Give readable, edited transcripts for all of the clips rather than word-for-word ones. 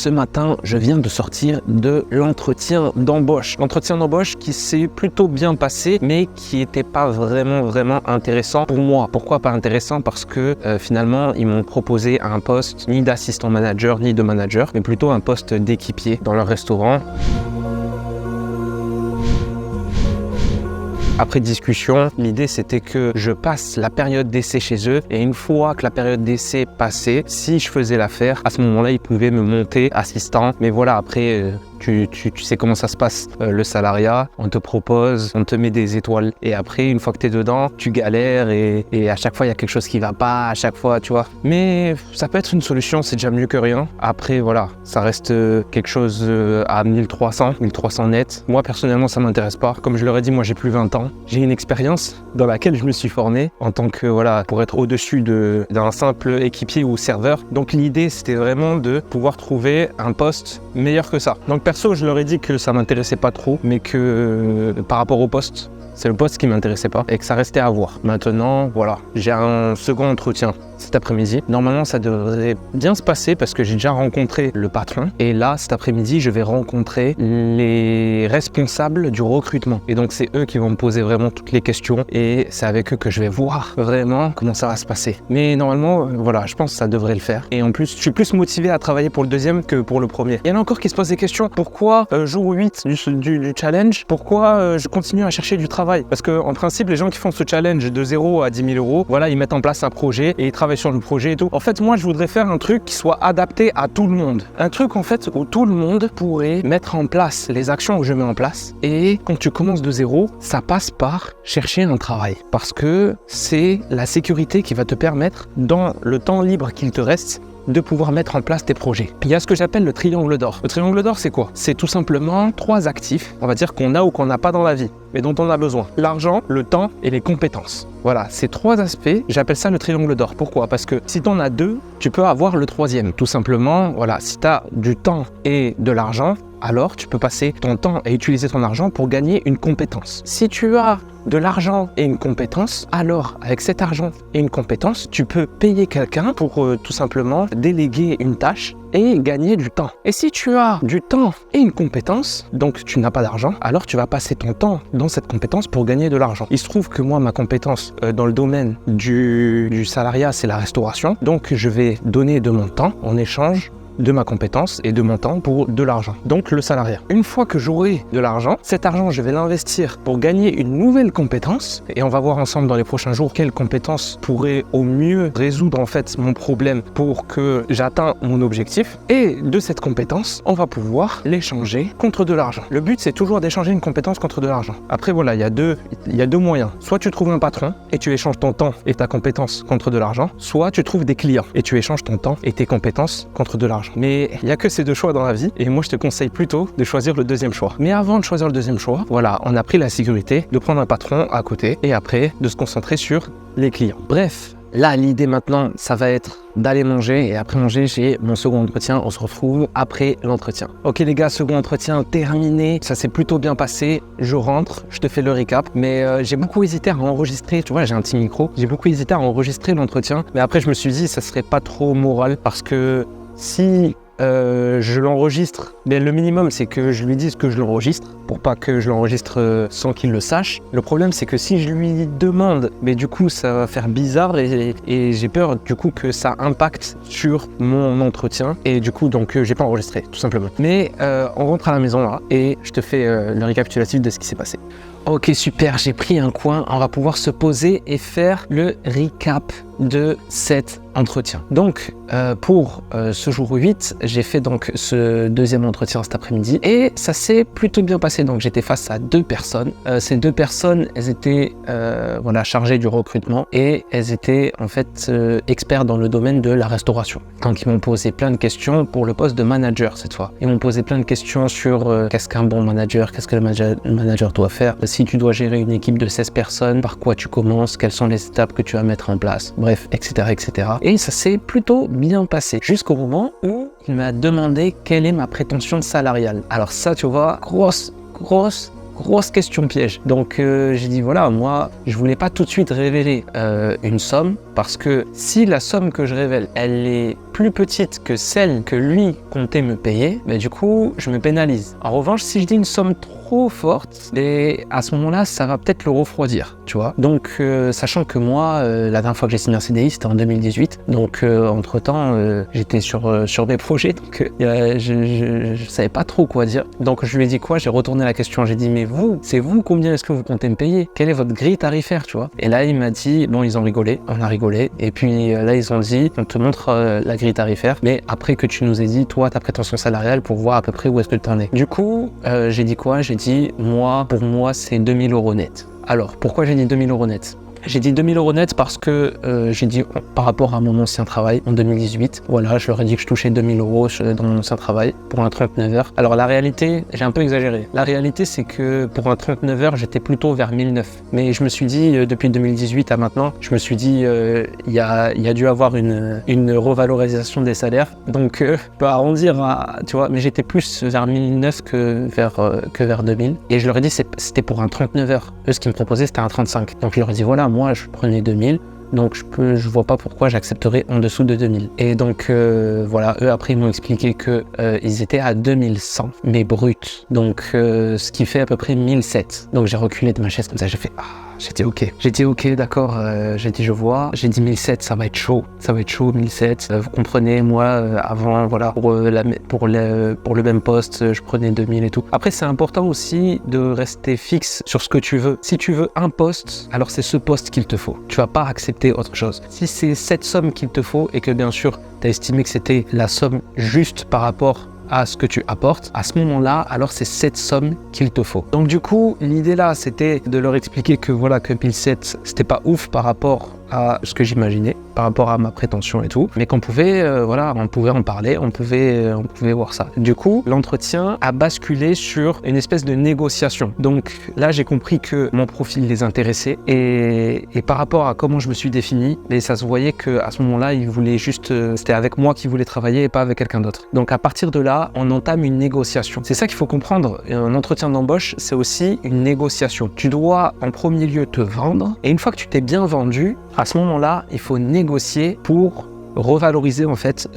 ce matin, je viens de sortir de l'entretien d'embauche. L'entretien d'embauche qui s'est plutôt bien passé, mais qui n'était pas vraiment intéressant pour moi. Pourquoi pas intéressant? Parce que finalement, ils m'ont proposé un poste ni d'assistant manager, ni de manager, mais plutôt un poste d'équipier dans leur restaurant. Après discussion, l'idée c'était que je passe la période d'essai chez eux et une fois que la période d'essai passée, si je faisais l'affaire, à ce moment-là, ils pouvaient me monter assistant. Mais voilà, après, tu sais comment ça se passe, le salariat, on te propose, on te met des étoiles et après, une fois que tu es dedans, tu galères et à chaque fois, il y a quelque chose qui va pas, à chaque fois, tu vois. Mais ça peut être une solution, c'est déjà mieux que rien. Après, voilà, ça reste quelque chose à 1300 net. Moi, personnellement, ça m'intéresse pas. Comme je leur ai dit, moi, j'ai plus 20 ans. J'ai une expérience dans laquelle je me suis formé en tant que, voilà, pour être au-dessus d'un simple équipier ou serveur. Donc, l'idée, c'était vraiment de pouvoir trouver un poste meilleur que ça. Donc, perso, je leur ai dit que ça m'intéressait pas trop, mais que par rapport au poste, c'est le poste qui m'intéressait pas et que ça restait à voir. Maintenant, voilà, j'ai un second entretien cet après-midi. Normalement, ça devrait bien se passer parce que j'ai déjà rencontré le patron. Et là, cet après-midi, je vais rencontrer les responsables du recrutement. Et donc, c'est eux qui vont me poser vraiment toutes les questions et c'est avec eux que je vais voir vraiment comment ça va se passer. Mais normalement, voilà, je pense que ça devrait le faire. Et en plus, je suis plus motivé à travailler pour le deuxième que pour le premier. Il y en a encore qui se posent des questions. Pourquoi, jour 8 du challenge, pourquoi je continue à chercher du travail? Parce qu'en principe, les gens qui font ce challenge de 0 à 10 000 €, voilà, ils mettent en place un projet et ils travaillent sur le projet et tout. En fait, moi, je voudrais faire un truc qui soit adapté à tout le monde. Un truc, en fait, où tout le monde pourrait mettre en place les actions que je mets en place. Et quand tu commences de 0, ça passe par chercher un travail. Parce que c'est la sécurité qui va te permettre, dans le temps libre qu'il te reste, de pouvoir mettre en place tes projets. Il y a ce que j'appelle le triangle d'or. Le triangle d'or, c'est quoi? C'est tout simplement 3 actifs, on va dire, qu'on a ou qu'on n'a pas dans la vie, mais dont on a besoin. L'argent, le temps et les compétences. Voilà, ces 3 aspects, j'appelle ça le triangle d'or. Pourquoi? Parce que si tu en as 2, tu peux avoir le 3e. Tout simplement, voilà, si tu as du temps et de l'argent, alors tu peux passer ton temps et utiliser ton argent pour gagner une compétence. Si tu as de l'argent et une compétence, alors avec cet argent et une compétence, tu peux payer quelqu'un pour tout simplement déléguer une tâche et gagner du temps. Et si tu as du temps et une compétence, donc tu n'as pas d'argent, alors tu vas passer ton temps dans cette compétence pour gagner de l'argent. Il se trouve que moi, ma compétence dans le domaine du salariat, c'est la restauration. Donc je vais donner de mon temps en échange de ma compétence et de mon temps pour de l'argent. Donc le salariat. Une fois que j'aurai de l'argent, cet argent, je vais l'investir pour gagner une nouvelle compétence et on va voir ensemble dans les prochains jours quelle compétence pourrait au mieux résoudre en fait mon problème pour que j'atteigne mon objectif. Et de cette compétence, on va pouvoir l'échanger contre de l'argent. Le but, c'est toujours d'échanger une compétence contre de l'argent. Après, voilà, il y a deux moyens. Soit tu trouves un patron et tu échanges ton temps et ta compétence contre de l'argent, soit tu trouves des clients et tu échanges ton temps et tes compétences contre de l'argent. Mais il n'y a que ces 2 choix dans la vie et moi je te conseille plutôt de choisir le 2e choix. Mais avant de choisir le 2e choix, voilà, on a pris la sécurité de prendre un patron à côté et après de se concentrer sur les clients. Bref, là l'idée maintenant ça va être d'aller manger et après manger j'ai mon second entretien, on se retrouve après l'entretien. Ok les gars, second entretien terminé, ça s'est plutôt bien passé, je rentre, je te fais le récap, mais j'ai beaucoup hésité à enregistrer, tu vois j'ai un petit micro, j'ai beaucoup hésité à enregistrer l'entretien, mais après je me suis dit ça serait pas trop moral parce que si je l'enregistre, mais le minimum c'est que je lui dise que je l'enregistre pour pas que je l'enregistre sans qu'il le sache. Le problème c'est que si je lui demande, mais du coup ça va faire bizarre et j'ai peur du coup que ça impacte sur mon entretien et du coup donc j'ai pas enregistré tout simplement. Mais on rentre à la maison là et je te fais le récapitulatif de ce qui s'est passé. Ok super, j'ai pris un coin, on va pouvoir se poser et faire le recap de cet entretien. Donc pour ce jour 8, j'ai fait donc ce 2e entretien cet après-midi et ça s'est plutôt bien passé. Donc j'étais face à 2 personnes. Ces 2 personnes, elles étaient voilà, chargées du recrutement et elles étaient en fait experts dans le domaine de la restauration. Donc ils m'ont posé plein de questions pour le poste de manager cette fois. Ils m'ont posé plein de questions sur qu'est-ce qu'un bon manager, qu'est-ce que le manager doit faire, si tu dois gérer une équipe de 16 personnes, par quoi tu commences, quelles sont les étapes que tu vas mettre en place, bref, etc. etc. Et ça s'est plutôt bien passé jusqu'au moment où il m'a demandé quelle est ma prétention salariale. Alors ça, tu vois, grosse question piège. Donc j'ai dit voilà, moi je voulais pas tout de suite révéler une somme parce que si la somme que je révèle elle est plus petite que celle que lui comptait me payer, du coup, je me pénalise. En revanche, si je dis une somme trop forte, et à ce moment-là, ça va peut-être le refroidir, tu vois. Donc, sachant que moi, la dernière fois que j'ai signé un CDI, c'était en 2018. Donc, entre-temps, j'étais sur mes projets, donc je savais pas trop quoi dire. Donc, je lui ai dit quoi? J'ai retourné la question. J'ai dit, mais vous, c'est vous, combien est-ce que vous comptez me payer? Quelle est votre grille tarifaire, tu vois? Et là, il m'a dit, bon, ils ont rigolé, on a rigolé. Et puis là, ils ont dit, on te montre la grille tarifaire, mais après que tu nous aies dit, toi, ta prétention salariale pour voir à peu près où est-ce que tu en es. Du coup, j'ai dit quoi? J'ai dit, pour moi, c'est 2000 € net. Alors, pourquoi j'ai dit 2000 € net? J'ai dit 2000 € net parce que j'ai dit par rapport à mon ancien travail en 2018, voilà, je leur ai dit que je touchais 2000 € dans mon ancien travail pour un 39 heures. Alors la réalité, j'ai un peu exagéré. La réalité, c'est que pour un 39 heures, j'étais plutôt vers 1009. Mais je me suis dit, depuis 2018 à maintenant, je me suis dit, il y a dû avoir une revalorisation des salaires. Donc, je peux arrondir, tu vois, mais j'étais plus vers 1009 que vers 2000. Et je leur ai dit, c'était pour un 39 heures. Eux, ce qu'ils me proposaient, c'était un 35. Donc, je leur ai dit, voilà, moi, je prenais 2000. Donc, je vois pas pourquoi j'accepterais en dessous de 2000. Et donc, voilà, eux, après, ils m'ont expliqué qu'ils étaient à 2100, mais bruts. Donc, ce qui fait à peu près 1007. Donc, j'ai reculé de ma chaise comme ça, j'ai fait « Ah !» J'ai dit ok, d'accord, j'ai dit je vois, j'ai dit 1007, ça va être chaud 1007, vous comprenez, moi avant, voilà, pour le même poste, je prenais 2000 et tout. Après, c'est important aussi de rester fixe sur ce que tu veux. Si tu veux un poste, alors c'est ce poste qu'il te faut. Tu vas pas accepter autre chose. Si c'est cette somme qu'il te faut et que bien sûr, tu as estimé que c'était la somme juste par rapport à ce que tu apportes, à ce moment-là, alors c'est cette somme qu'il te faut. Donc du coup, l'idée là, c'était de leur expliquer que voilà, que 1007, c'était pas ouf par rapport à ce que j'imaginais, par rapport à ma prétention et tout, mais qu'on pouvait, on pouvait en parler, on pouvait voir ça. Du coup, l'entretien a basculé sur une espèce de négociation. Donc là, j'ai compris que mon profil les intéressait et par rapport à comment je me suis défini, mais ça se voyait que à ce moment-là, ils voulaient juste, c'était avec moi qu'ils voulaient travailler et pas avec quelqu'un d'autre. Donc à partir de là, on entame une négociation. C'est ça qu'il faut comprendre. Un entretien d'embauche, c'est aussi une négociation. Tu dois en premier lieu te vendre et une fois que tu t'es bien vendu, à ce moment-là, il faut négocier pour revaloriser en fait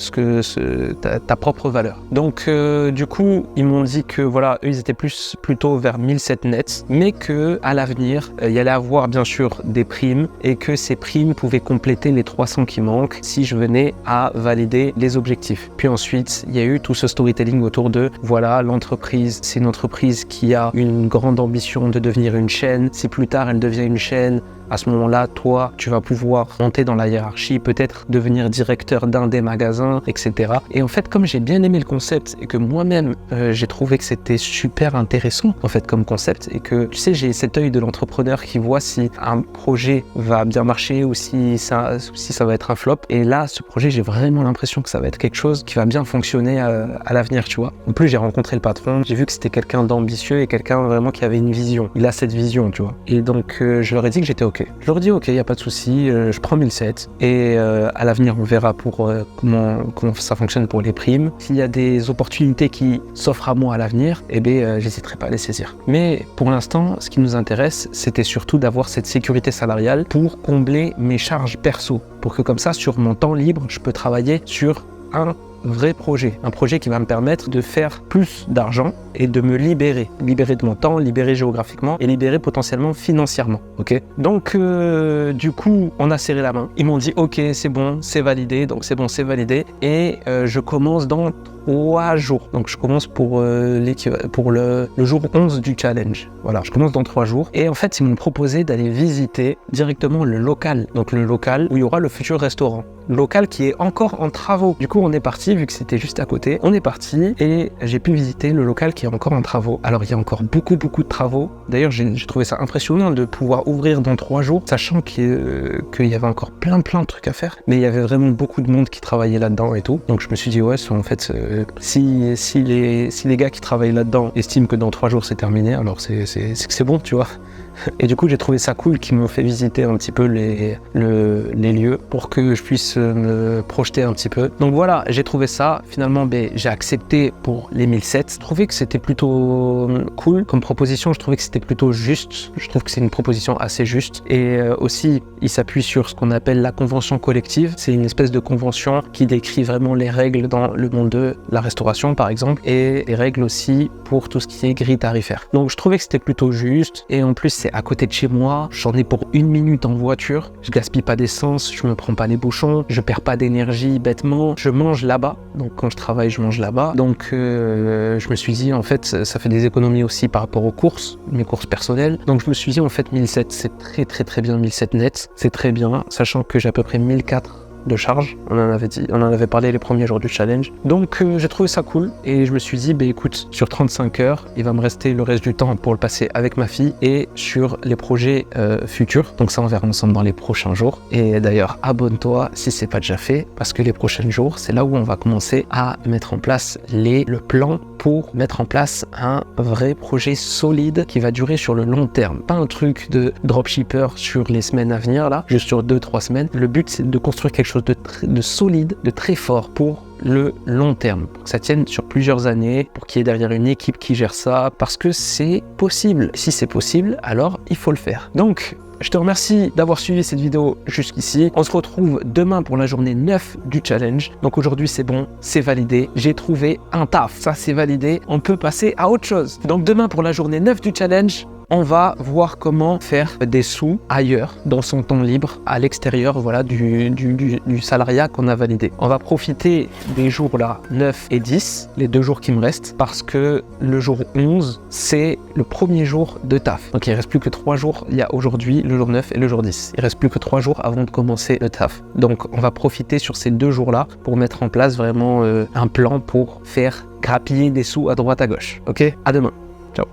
ta propre valeur. Donc du coup, ils m'ont dit que voilà, eux ils étaient plutôt vers 1007 net, mais que à l'avenir, il y allait avoir bien sûr des primes et que ces primes pouvaient compléter les 300 qui manquent si je venais à valider les objectifs. Puis ensuite, il y a eu tout ce storytelling autour de voilà, l'entreprise, c'est une entreprise qui a une grande ambition de devenir une chaîne. Si plus tard elle devient une chaîne, à ce moment-là, toi, tu vas pouvoir monter dans la hiérarchie, peut-être devenir directeur d'un des magasins, etc. Et en fait, comme j'ai bien aimé le concept et que moi-même, j'ai trouvé que c'était super intéressant, en fait, comme concept, et que, tu sais, j'ai cet œil de l'entrepreneur qui voit si un projet va bien marcher ou si ça va être un flop. Et là, ce projet, j'ai vraiment l'impression que ça va être quelque chose qui va bien fonctionner à l'avenir, tu vois. En plus, j'ai rencontré le patron, j'ai vu que c'était quelqu'un d'ambitieux et quelqu'un vraiment qui avait une vision. Il a cette vision, tu vois. Et donc, je leur ai dit que j'étais OK. Je leur dis ok, il n'y a pas de souci, je prends 1007 et à l'avenir on verra pour comment ça fonctionne pour les primes. S'il y a des opportunités qui s'offrent à moi à l'avenir, eh bien j'hésiterai pas à les saisir. Mais pour l'instant, ce qui nous intéresse, c'était surtout d'avoir cette sécurité salariale pour combler mes charges perso, pour que comme ça, sur mon temps libre, je peux travailler sur un vrai projet, un projet qui va me permettre de faire plus d'argent et de me libérer de mon temps, libérer géographiquement et libérer potentiellement financièrement, ok? Donc du coup, on a serré la main, ils m'ont dit ok, c'est bon, c'est validé, donc c'est bon, c'est validé et je commence dans 3 jours, donc je commence pour le jour 11 du challenge, voilà, je commence dans 3 jours et en fait, ils m'ont proposé d'aller visiter directement le local, donc le local où il y aura le futur restaurant, local qui est encore en travaux. Du coup, on est parti, vu que c'était juste à côté, on est parti et j'ai pu visiter le local qui est encore en travaux. Alors, il y a encore beaucoup de travaux. D'ailleurs, j'ai trouvé ça impressionnant de pouvoir ouvrir dans 3 jours, sachant qu'il y avait encore plein de trucs à faire. Mais il y avait vraiment beaucoup de monde qui travaillait là-dedans et tout. Donc, je me suis dit, ouais, en fait, si les gars qui travaillent là-dedans estiment que dans 3 jours c'est terminé, alors c'est que c'est bon, tu vois. Et du coup, j'ai trouvé ça cool qu'ils m'ont fait visiter un petit peu les lieux pour que je puisse me projeter un petit peu. Donc voilà, j'ai trouvé ça. Finalement, j'ai accepté pour les 1007. Je trouvais que c'était plutôt cool comme proposition. Je trouvais que c'était plutôt juste. Je trouve que c'est une proposition assez juste. Et aussi, il s'appuie sur ce qu'on appelle la convention collective. C'est une espèce de convention qui décrit vraiment les règles dans le monde de la restauration, par exemple, et les règles aussi pour tout ce qui est grille tarifaire. Donc, je trouvais que c'était plutôt juste. Et en plus, c'est à côté de chez moi. J'en ai pour 1 minute en voiture. Je gaspille pas d'essence. Je me prends pas les bouchons. Je perds pas d'énergie bêtement. Je mange là-bas. Donc, quand je travaille, je mange là-bas. Donc, je me suis dit, en fait, ça fait des économies aussi par rapport aux courses, mes courses personnelles. Donc, je me suis dit, en fait, 1007, c'est très bien 1007 net. C'est très bien, sachant que j'ai à peu près 1004 de charge, on en avait parlé les premiers jours du challenge. Donc j'ai trouvé ça cool et je me suis dit, écoute, sur 35 heures, il va me rester le reste du temps pour le passer avec ma fille et sur les projets futurs. Donc ça, on verra ensemble dans les prochains jours. Et d'ailleurs, abonne-toi si c'est pas déjà fait, parce que les prochains jours, c'est là où on va commencer à mettre en place le plan pour mettre en place un vrai projet solide qui va durer sur le long terme. Pas un truc de dropshipper sur les semaines à venir, là, juste sur 2-3 semaines. Le but, c'est de construire quelque chose de solide, de très fort pour le long terme, pour que ça tienne sur plusieurs années, pour qu'il y ait derrière une équipe qui gère ça, parce que c'est possible. Si c'est possible, alors il faut le faire. Donc, je te remercie d'avoir suivi cette vidéo jusqu'ici. On se retrouve demain pour la journée 9 du challenge. Donc aujourd'hui, c'est bon, c'est validé. J'ai trouvé un taf. Ça, c'est validé. On peut passer à autre chose. Donc demain pour la journée 9 du challenge, on va voir comment faire des sous ailleurs, dans son temps libre, à l'extérieur, voilà, du salariat qu'on a validé. On va profiter des jours là, 9 et 10, les 2 jours qui me restent, parce que le jour 11, c'est le premier jour de taf. Donc il ne reste plus que 3 jours, il y a aujourd'hui, le jour 9 et le jour 10. Il ne reste plus que 3 jours avant de commencer le taf. Donc on va profiter sur ces 2 jours-là pour mettre en place vraiment un plan pour faire grappiller des sous à droite à gauche. Ok ? À demain.